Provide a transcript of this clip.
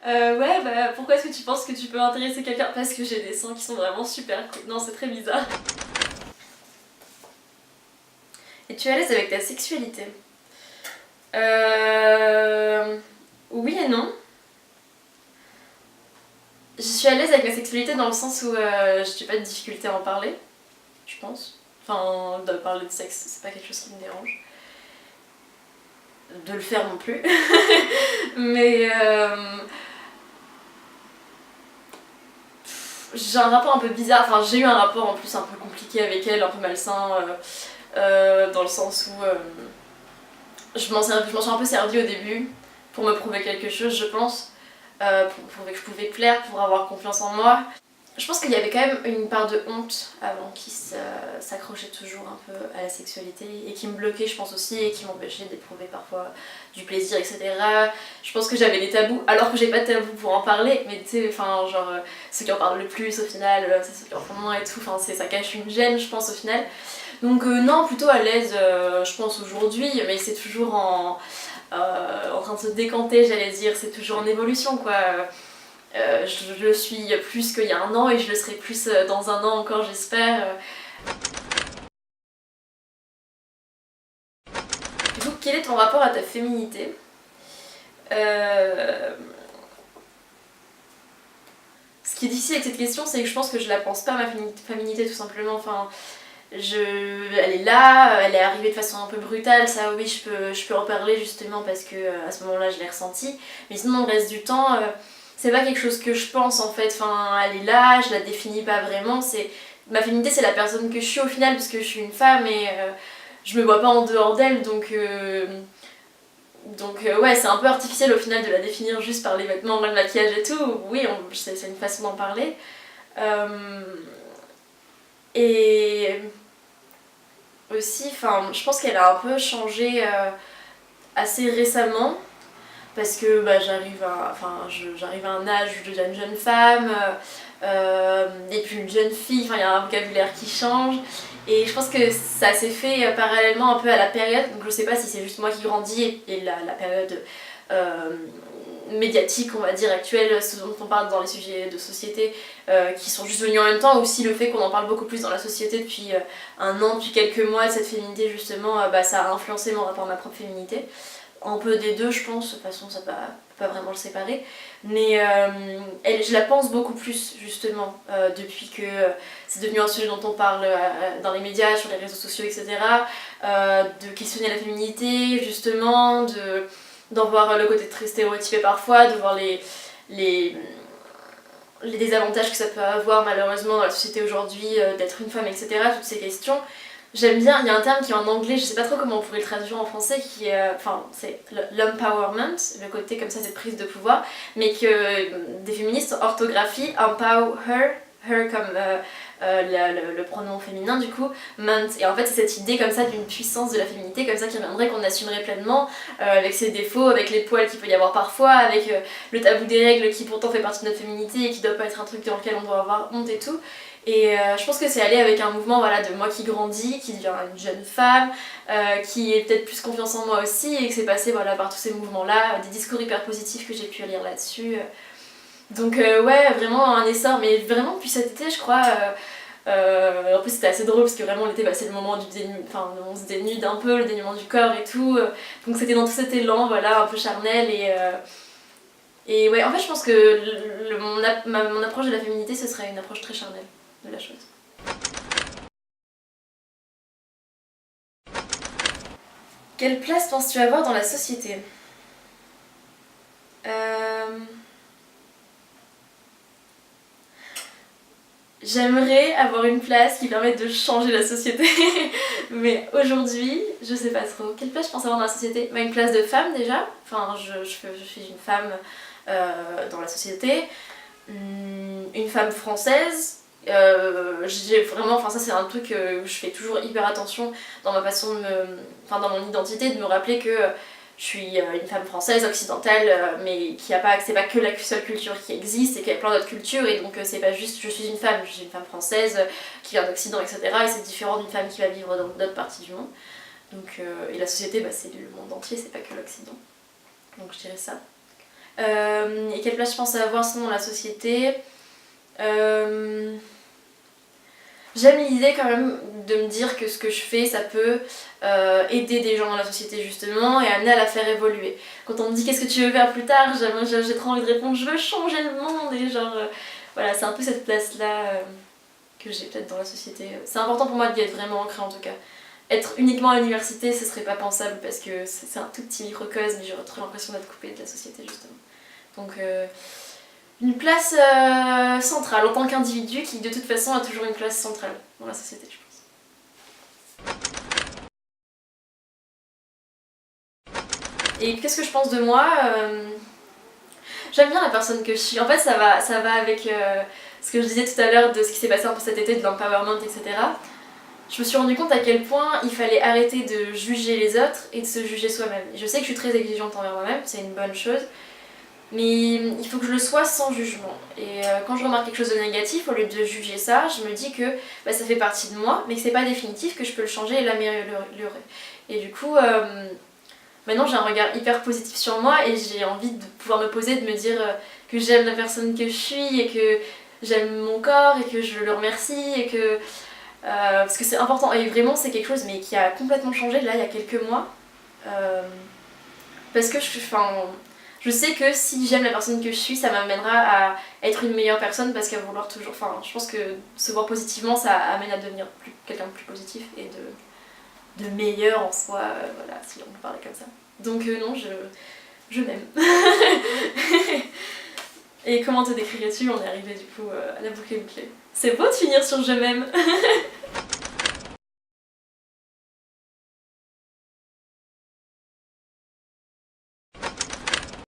Ouais, bah pourquoi est-ce que tu penses que tu peux intéresser quelqu'un? Parce que j'ai des seins qui sont vraiment super cool. Non, c'est très bizarre. Et tu es à l'aise avec ta sexualité? Oui et non. Je suis à l'aise avec ma sexualité dans le sens où je n'ai pas de difficulté à en parler, je pense. Enfin, de parler de sexe, c'est pas quelque chose qui me dérange. De le faire non plus. Mais j'ai un rapport un peu bizarre. Enfin, j'ai eu un rapport en plus un peu compliqué avec elle, un peu malsain, dans le sens où je m'en suis un peu servie au début pour me prouver quelque chose, je pense. Pour prouver que je pouvais plaire, pour avoir confiance en moi. Je pense qu'il y avait quand même une part de honte avant qui s'accrochait toujours un peu à la sexualité et qui me bloquait, je pense aussi, et qui m'empêchait d'éprouver parfois du plaisir, etc. Je pense que j'avais des tabous, alors que j'ai pas de tabous pour en parler, mais tu sais, enfin, genre, ceux qui en parlent le plus au final, c'est ceux qui en font moins et tout, enfin, ça cache une gêne, je pense, au final. Donc, non, plutôt à l'aise, je pense, aujourd'hui, mais c'est toujours en train de se décanter, j'allais dire, c'est toujours en évolution, quoi. Je le suis plus qu'il y a un an et je le serai plus dans un an encore, j'espère. Du coup, quel est ton rapport à ta féminité? Ce qui est difficile avec cette question, c'est que je pense que je la pense pas, ma féminité, tout simplement. Enfin, elle est là, elle est arrivée de façon un peu brutale, ça oui, je peux en parler justement parce que à ce moment-là, je l'ai ressenti. Mais sinon, le reste du temps, c'est pas quelque chose que je pense en fait. Enfin, elle est là, je la définis pas vraiment. Ma féminité, c'est la personne que je suis au final, parce que je suis une femme et je me vois pas en dehors d'elle, donc ouais, c'est un peu artificiel au final de la définir juste par les vêtements, le maquillage et tout. Oui, c'est une façon d'en parler. Euh, et aussi, enfin, je pense qu'elle a un peu changé assez récemment parce que bah, j'arrive à un âge où je deviens une jeune femme et puis une jeune fille, enfin il y a un vocabulaire qui change et je pense que ça s'est fait parallèlement un peu à la période, donc je sais pas si c'est juste moi qui grandis et la période médiatique on va dire actuelle, ce dont on parle dans les sujets de société qui sont juste venus en même temps, ou si le fait qu'on en parle beaucoup plus dans la société depuis un an, depuis quelques mois de cette féminité justement, bah, ça a influencé mon rapport à ma propre féminité. Un peu des deux je pense, de toute façon ça peut pas vraiment le séparer, mais je la pense beaucoup plus justement depuis que c'est devenu un sujet dont on parle dans les médias, sur les réseaux sociaux, etc. De questionner la féminité justement, d'en voir le côté très stéréotypé parfois, de voir les, les désavantages que ça peut avoir malheureusement dans la société aujourd'hui, d'être une femme, etc. Toutes ces questions. J'aime bien, il y a un terme qui est en anglais, je sais pas trop comment on pourrait le traduire en français, qui est, enfin, c'est l'empowerment, le côté comme ça, cette prise de pouvoir, mais que des féministes orthographient empower her comme le pronom féminin du coup, ment. Et en fait, c'est cette idée comme ça d'une puissance de la féminité, comme ça qui reviendrait qu'on assumerait pleinement, avec ses défauts, avec les poils qu'il peut y avoir parfois, avec le tabou des règles qui pourtant fait partie de notre féminité et qui doit pas être un truc dans lequel on doit avoir honte et tout. Et je pense que c'est allé avec un mouvement voilà, de moi qui grandis, qui devient une jeune femme, qui est peut-être plus confiance en moi aussi, et que c'est passé voilà, par tous ces mouvements-là, des discours hyper positifs que j'ai pu lire là-dessus. Donc ouais, vraiment un essor, mais vraiment depuis cet été je crois. En plus c'était assez drôle parce que vraiment l'été bah, c'est le moment du enfin on se dénude un peu, le dénuement du corps et tout. Donc c'était dans tout cet élan, voilà, un peu charnel et ouais, en fait je pense que mon approche de la féminité ce serait une approche très charnelle de la chose. Quelle place penses-tu avoir dans la société? euh... J'aimerais avoir une place qui permette de changer la société. Mais aujourd'hui, je sais pas trop. Quelle place je pense avoir dans la société? Bah, une place de femme déjà. Enfin, je suis une femme dans la société. Une femme française. J'ai vraiment, enfin ça c'est un truc où je fais toujours hyper attention dans ma façon de enfin dans mon identité, de me rappeler que je suis une femme française, occidentale, mais c'est pas que la seule culture qui existe et qu'il y a plein d'autres cultures et donc c'est pas juste je suis une femme française qui vient d'Occident, etc. Et c'est différent d'une femme qui va vivre dans d'autres parties du monde. Donc, et la société, bah, c'est le monde entier, c'est pas que l'Occident. Donc je dirais ça. Et quelle place je pense avoir sinon dans la société. J'aime l'idée quand même de me dire que ce que je fais, ça peut aider des gens dans la société justement et amener à la faire évoluer. Quand on me dit qu'est-ce que tu veux faire plus tard, j'ai trop envie de répondre je veux changer le monde et genre voilà, c'est un peu cette place-là que j'ai peut-être dans la société. C'est important pour moi d'y être vraiment ancrée en tout cas. Être uniquement à l'université, ce serait pas pensable parce que c'est un tout petit microcosme et j'aurais trop l'impression d'être coupée de la société justement. Donc une place centrale en tant qu'individu qui de toute façon a toujours une place centrale dans la société, je pense. Et qu'est-ce que je pense de moi J'aime bien la personne que je suis. En fait, ça va avec ce que je disais tout à l'heure de ce qui s'est passé un peu cet été, de l'empowerment, etc. Je me suis rendu compte à quel point il fallait arrêter de juger les autres et de se juger soi-même. Je sais que je suis très exigeante envers moi-même, c'est une bonne chose. Mais il faut que je le sois sans jugement. Et quand je remarque quelque chose de négatif, au lieu de juger ça, je me dis que bah, ça fait partie de moi, mais que c'est pas définitif, que je peux le changer et l'améliorer. Et du coup, maintenant j'ai un regard hyper positif sur moi et j'ai envie de pouvoir me poser, de me dire que j'aime la personne que je suis et que j'aime mon corps et que je le remercie et que... parce que c'est important et vraiment c'est quelque chose mais qui a complètement changé là il y a quelques mois. Parce que je sais que si j'aime la personne que je suis, ça m'amènera à être une meilleure personne parce qu'à vouloir toujours... Enfin, je pense que se voir positivement, ça amène à devenir quelqu'un de plus positif et de meilleur en soi, voilà, si on peut parler comme ça. Donc non, je m'aime. Et comment te décrirais-tu? On est arrivé du coup à la boucle bouclée. C'est beau de finir sur je m'aime.